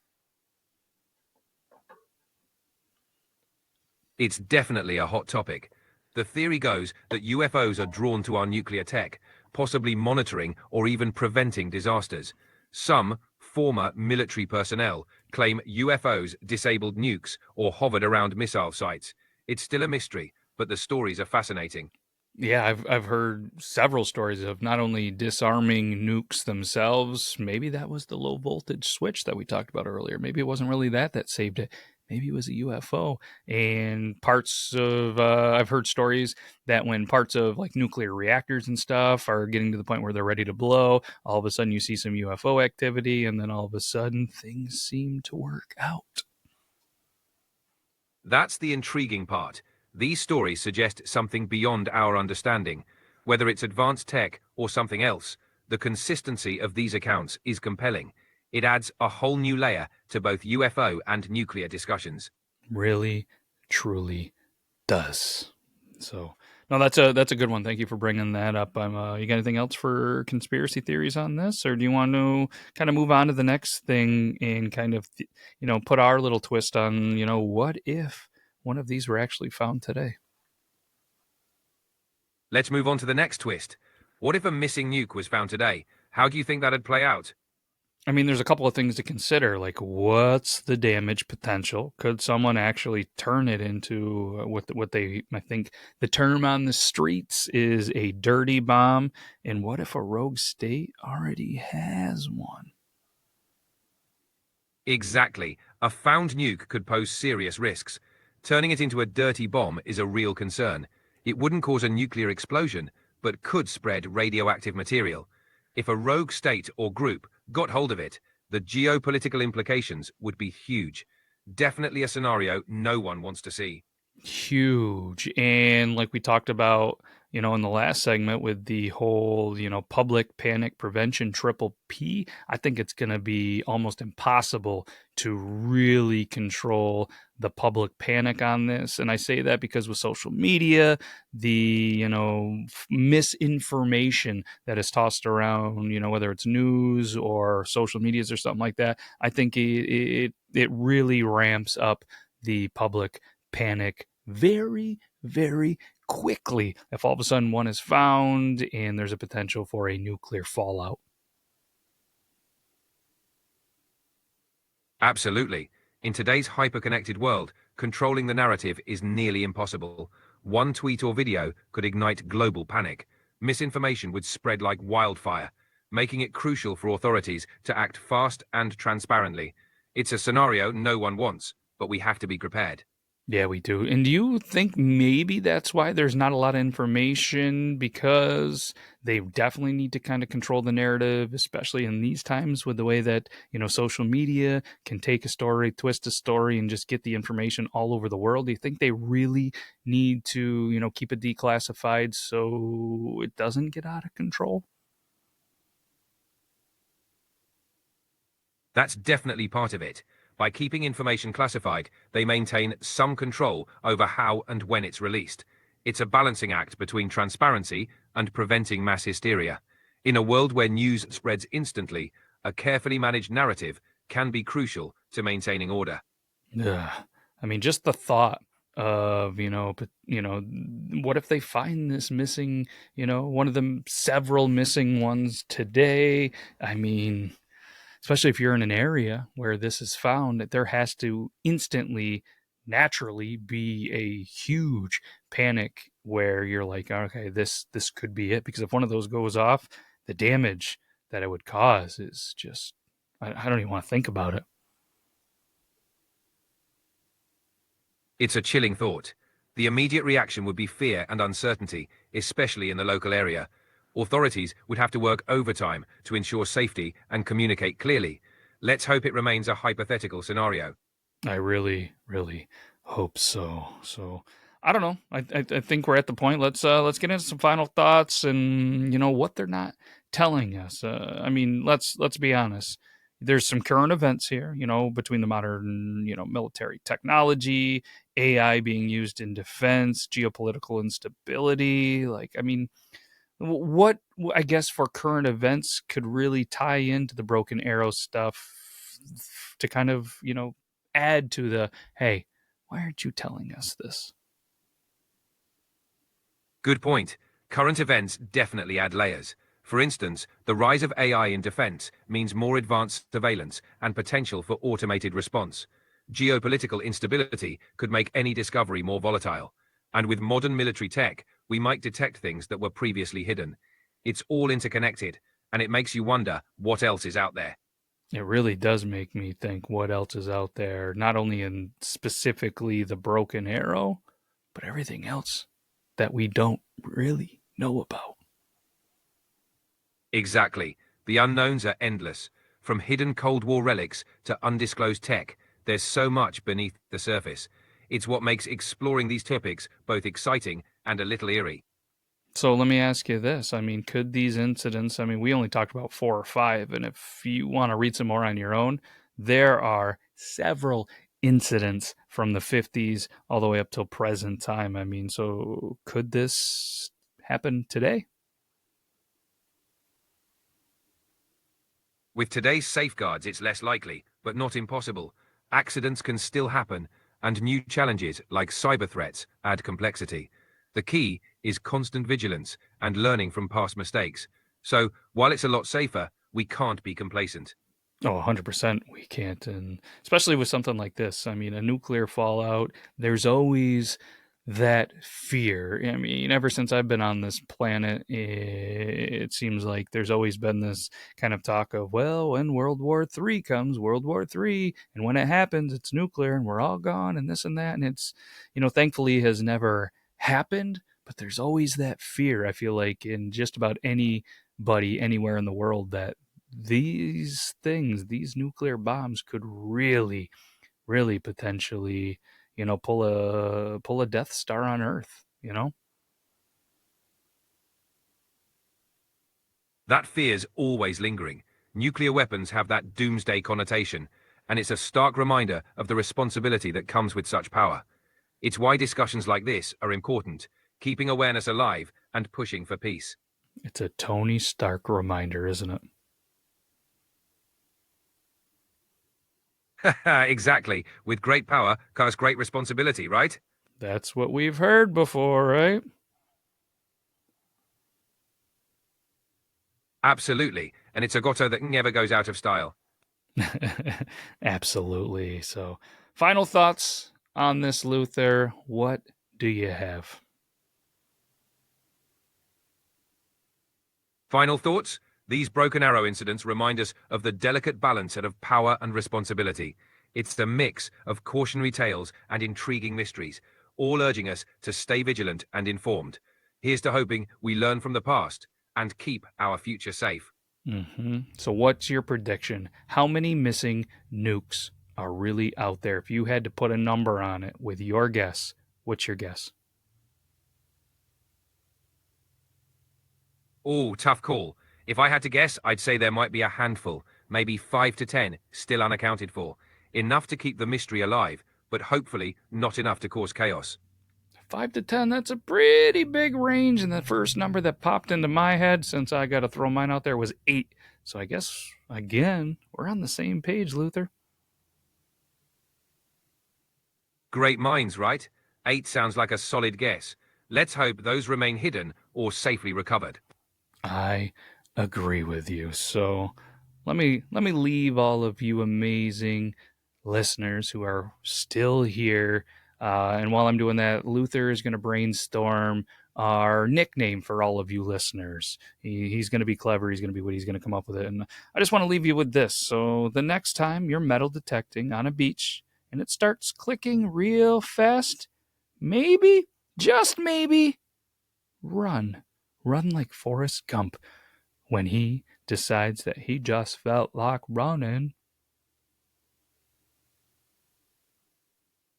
Speaker 2: It's definitely a hot topic. The theory goes that UFOs are drawn to our nuclear tech, possibly monitoring or even preventing disasters. Some former military personnel claim UFOs disabled nukes or hovered around missile sites. It's still a mystery, but the stories are fascinating.
Speaker 1: Yeah, I've heard several stories of not only disarming nukes themselves. Maybe that was the low voltage switch that we talked about earlier. Maybe it wasn't really that saved it. Maybe it was a UFO. And parts of I've heard stories that when parts of like nuclear reactors and stuff are getting to the point where they're ready to blow, all of a sudden you see some UFO activity, and then all of a sudden things seem to work out.
Speaker 2: That's the intriguing part. These stories suggest something beyond our understanding. Whether it's advanced tech or something else, the consistency of these accounts is compelling. It adds a whole new layer to both UFO and nuclear discussions.
Speaker 1: Really, truly does. So, no, that's a good one. Thank you for bringing that up. You got anything else for conspiracy theories on this, or do you want to kind of move on to the next thing and kind of put our little twist on what if one of these were actually found today?
Speaker 2: Let's move on to the next twist. What if a missing nuke was found today? How do you think that'd play out?
Speaker 1: I mean, there's a couple of things to consider. Like, what's the damage potential? Could someone actually turn it into what they, I think the term on the streets is a dirty bomb? And what if a rogue state already has one?
Speaker 2: Exactly. A found nuke could pose serious risks. Turning it into a dirty bomb is a real concern. It wouldn't cause a nuclear explosion, but could spread radioactive material. If a rogue state or group got hold of it, the geopolitical implications would be huge. Definitely a scenario no one wants to see.
Speaker 1: Huge. And like we talked about, in the last segment with the whole, public panic prevention triple P, I think it's going to be almost impossible to really control the public panic on this. And I say that because with social media, the, misinformation that is tossed around, whether it's news or social medias or something like that, I think it really ramps up the public panic very, very quickly if all of a sudden one is found and there's a potential for a nuclear fallout.
Speaker 2: Absolutely. In today's hyper-connected world, controlling the narrative is nearly impossible. One tweet or video could ignite global panic. Misinformation would spread like wildfire, making it crucial for authorities to act fast and transparently. It's a scenario no one wants, but we have to be prepared.
Speaker 1: Yeah, we do. And do you think maybe that's why there's not a lot of information because they definitely need to kind of control the narrative, especially in these times with the way that, social media can take a story, twist a story, and just get the information all over the world? Do you think they really need to, keep it declassified so it doesn't get out of control?
Speaker 2: That's definitely part of it. By keeping information classified, they maintain some control over how and when it's released. It's a balancing act between transparency and preventing mass hysteria. In a world where news spreads instantly, a carefully managed narrative can be crucial to maintaining order.
Speaker 1: Ugh. I mean, just the thought of, what if they find this missing, one of the several missing ones today? I mean, especially if you're in an area where this is found, there has to instantly, naturally be a huge panic where you're like, okay, this could be it. Because if one of those goes off, the damage that it would cause is just, I don't even want to think about it.
Speaker 2: It's a chilling thought. The immediate reaction would be fear and uncertainty, especially in the local area. Authorities would have to work overtime to ensure safety and communicate clearly. Let's hope it remains a hypothetical scenario.
Speaker 1: I really, really hope so. So I don't know. I think we're at the point. Let's get into some final thoughts and what they're not telling us. I mean, let's be honest. There's some current events here, between the modern, military technology, AI being used in defense, geopolitical instability. Like, I mean, what I guess for current events could really tie into the Broken Arrow stuff to kind of add to the hey, why aren't you telling us this?
Speaker 2: Good point. Current events definitely add layers. For instance, the rise of AI in defense means more advanced surveillance and potential for automated response. Geopolitical instability could make any discovery more volatile. And with modern military tech, we might detect things that were previously hidden. It's all interconnected, and it makes you wonder what else is out there.
Speaker 1: It really does make me think what else is out there, not only in specifically the Broken Arrow, but everything else that we don't really know about.
Speaker 2: Exactly. The unknowns are endless. From hidden Cold War relics to undisclosed tech, there's so much beneath the surface. It's what makes exploring these topics both exciting and a little eerie.
Speaker 1: So let me ask you this. I mean, could these incidents, I mean, we only talked about 4 or 5, and if you want to read some more on your own, there are several incidents from the 50s all the way up till present time. I mean, so could this happen today?
Speaker 2: With today's safeguards, it's less likely, but not impossible. Accidents can still happen, and new challenges like cyber threats add complexity. The key is constant vigilance and learning from past mistakes. So, while it's a lot safer, we can't be complacent.
Speaker 1: Oh, 100% we can't. And especially with something like this. I mean, a nuclear fallout, there's always that fear. I mean, ever since I've been on this planet, it seems like there's always been this kind of talk of, well, when World War III comes, World War III, and when it happens, it's nuclear and we're all gone and this and that. And it's, thankfully has never happened, but there's always that fear, I feel like, in just about anybody anywhere in the world that these things, these nuclear bombs could really, really potentially, pull a Death Star on Earth.
Speaker 2: That fear's always lingering. Nuclear weapons have that doomsday connotation, and it's a stark reminder of the responsibility that comes with such power. It's why discussions like this are important, keeping awareness alive and pushing for peace.
Speaker 1: It's a Tony Stark reminder, isn't it?
Speaker 2: Exactly. With great power comes great responsibility, right?
Speaker 1: That's what we've heard before, right?
Speaker 2: Absolutely. And it's a motto that never goes out of style.
Speaker 1: Absolutely. So, final thoughts on this, Luther. What do you have?
Speaker 2: Final thoughts? These Broken Arrow incidents remind us of the delicate balance of power and responsibility. It's a mix of cautionary tales and intriguing mysteries, all urging us to stay vigilant and informed. Here's to hoping we learn from the past and keep our future safe.
Speaker 1: So, what's your prediction? How many missing nukes are really out there? If you had to put a number on it with your guess, what's your guess?
Speaker 2: Oh, tough call. If I had to guess, I'd say there might be a handful, maybe 5 to 10, still unaccounted for. Enough to keep the mystery alive, but hopefully not enough to cause chaos.
Speaker 1: 5 to 10, that's a pretty big range. And the first number that popped into my head, since I got to throw mine out there, was 8. So, I guess, again, we're on the same page, Luther.
Speaker 2: Great minds, right? 8 sounds like a solid guess. Let's hope those remain hidden or safely recovered.
Speaker 1: I agree with you. So let me leave all of you amazing listeners who are still here. And while I'm doing that, Luther is going to brainstorm our nickname for all of you listeners. He's going to be clever. He's going to be witty. He's going to come up with it. And I just want to leave you with this. So the next time you're metal detecting on a beach and it starts clicking real fast, maybe, just maybe, run. Run like Forrest Gump when he decides that he just felt like running.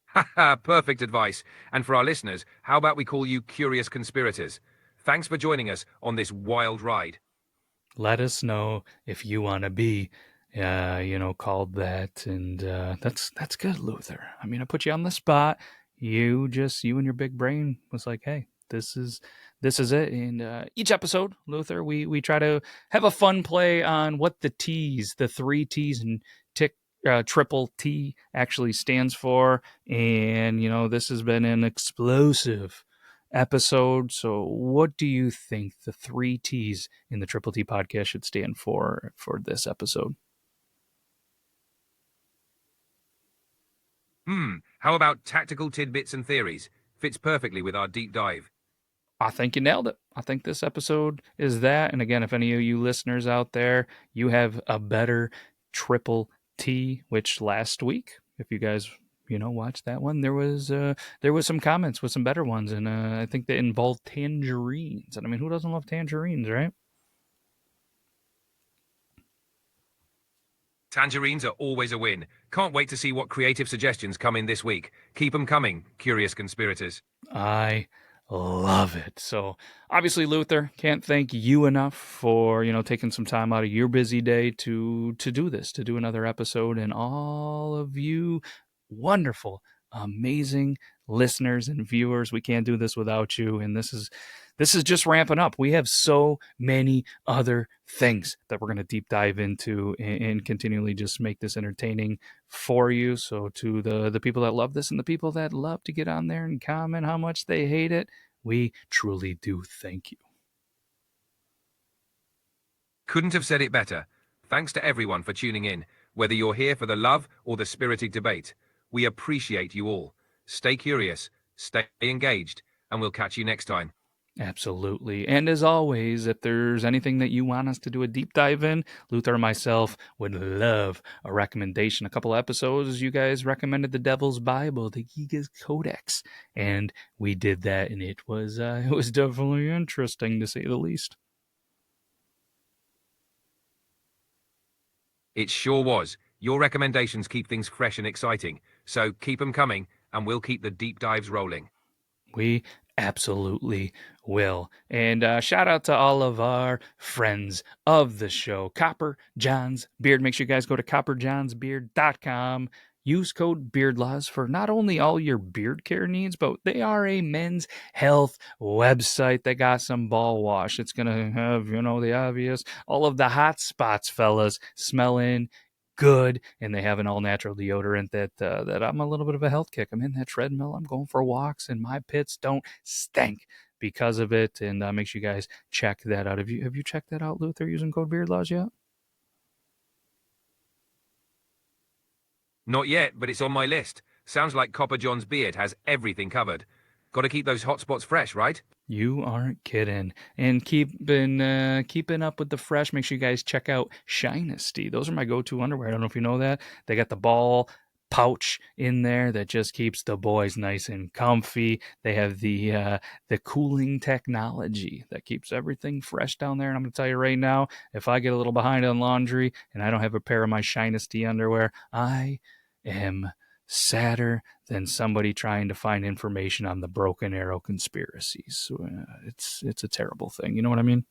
Speaker 2: Haha, perfect advice. And for our listeners, how about we call you curious conspirators? Thanks for joining us on this wild ride.
Speaker 1: Let us know if you want to be, called that. And that's good, Luther. I mean, I put you on the spot. You and your big brain was like, hey, this is it. And each episode, Luther, we try to have a fun play on what the T's, the three T's and triple T actually stands for. And this has been an explosive episode. So, what do you think the three T's in the Triple T podcast should stand for this episode?
Speaker 2: How about tactical tidbits and theories? Fits perfectly with our deep dive.
Speaker 1: I think you nailed it. I think this episode is that. And again, if any of you listeners out there, you have a better triple T, which last week, if you guys watched that one, there was some comments with some better ones, and I think they involved tangerines. And I mean, who doesn't love tangerines, right?
Speaker 2: Tangerines are always a win. Can't wait to see what creative suggestions come in this week. Keep them coming, curious conspirators.
Speaker 1: I love it. So obviously, Luther, can't thank you enough for taking some time out of your busy day to do this, to do another episode, and all of you wonderful, amazing listeners and viewers. We can't do this without you, and this is just ramping up. We have so many other things that we're going to deep dive into and continually just make this entertaining for you. So to the people that love this and the people that love to get on there and comment how much they hate it, we truly do thank you.
Speaker 2: Couldn't have said it better. Thanks to everyone for tuning in, whether you're here for the love or the spirited debate. We appreciate you all. Stay curious, stay engaged, and we'll catch you next time.
Speaker 1: Absolutely. And as always, if there's anything that you want us to do a deep dive in, Luther and myself would love a recommendation. A couple episodes, you guys recommended the Devil's Bible, the Gigas Codex, and we did that, and it was definitely interesting, to say the least.
Speaker 2: It sure was. Your recommendations keep things fresh and exciting, so keep them coming, and we'll keep the deep dives rolling.
Speaker 1: We absolutely will. And shout out to all of our friends of the show, Copper John's Beard. Make sure you guys go to copperjohnsbeard.com. Use code BEARDLAWS for not only all your beard care needs, but they are a men's health website. They got some ball wash. It's going to have, the obvious, all of the hot spots, fellas, smelling good, and they have an all-natural deodorant that I'm a little bit of a health kick. I'm in that treadmill. I'm going for walks, and my pits don't stink because of it. And make sure you guys check that out. Have you checked that out, Luther, using code BEARDLAWS yet?
Speaker 2: Not yet, but it's on my list. Sounds like Copper John's beard has everything covered. Got to keep those hot spots fresh, right?
Speaker 1: You aren't kidding. And keeping up with the fresh, make sure you guys check out Shinesty. Those are my go-to underwear. I don't know if you know that. They got the ball pouch in there that just keeps the boys nice and comfy. They have the cooling technology that keeps everything fresh down there. And I'm going to tell you right now, if I get a little behind on laundry and I don't have a pair of my Shinesty underwear, I am sadder than somebody trying to find information on the Broken Arrow conspiracies. It's a terrible thing. You know what I mean?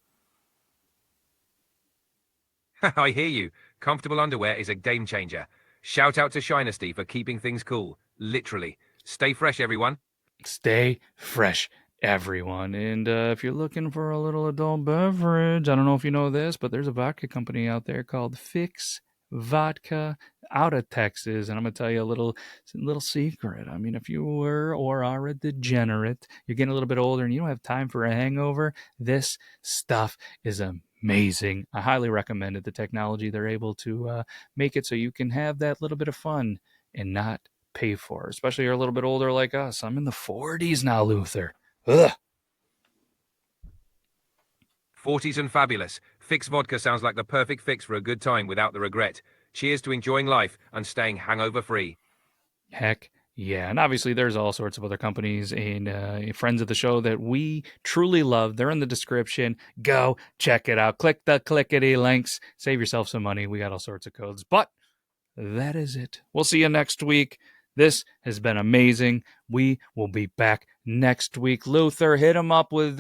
Speaker 2: I hear you. Comfortable underwear is a game changer. Shout out to Shinesty for keeping things cool. Literally. Stay fresh, everyone.
Speaker 1: Stay fresh, everyone. And if you're looking for a little adult beverage, I don't know if you know this, but there's a vodka company out there called Fix Vodka out of Texas, and I'm gonna tell you a little secret. I mean, if you were or are a degenerate, you're getting a little bit older and you don't have time for a hangover, this stuff is amazing. I highly recommend it. The technology they're able to make it so you can have that little bit of fun and not pay for it. Especially you're a little bit older like us. I'm in the 40s now, Luther. Ugh.
Speaker 2: 40s and fabulous. Fix vodka sounds like the perfect fix for a good time without the regret. Cheers to enjoying life and staying hangover free.
Speaker 1: Heck Yeah, and obviously there's all sorts of other companies and friends of the show that we truly love. They're in the description. Go check it out. Click the clickety links. Save yourself some money. We got all sorts of codes. But that is it. We'll see you next week. This has been amazing. We will be back next week. Luther, hit him up with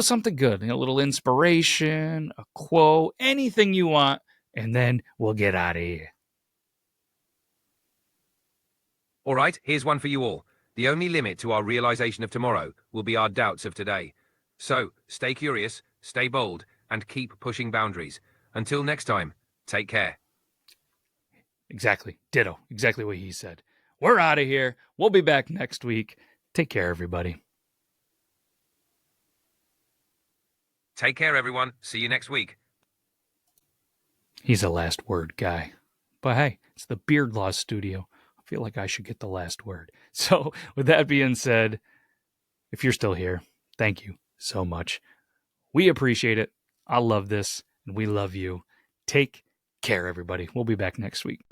Speaker 1: something good. A little inspiration, a quote, anything you want, and then we'll get out of here.
Speaker 2: All right, here's one for you all. The only limit to our realization of tomorrow will be our doubts of today. So, stay curious, stay bold, and keep pushing boundaries. Until next time, take care.
Speaker 1: Exactly. Ditto. Exactly what he said. We're out of here. We'll be back next week. Take care, everybody.
Speaker 2: Take care, everyone. See you next week.
Speaker 1: He's a last word guy. But hey, it's the Beard Law Studio. I feel like I should get the last word. So, with that being said, if you're still here, thank you so much. We appreciate it. I love this, and we love you. Take care, everybody. We'll be back next week.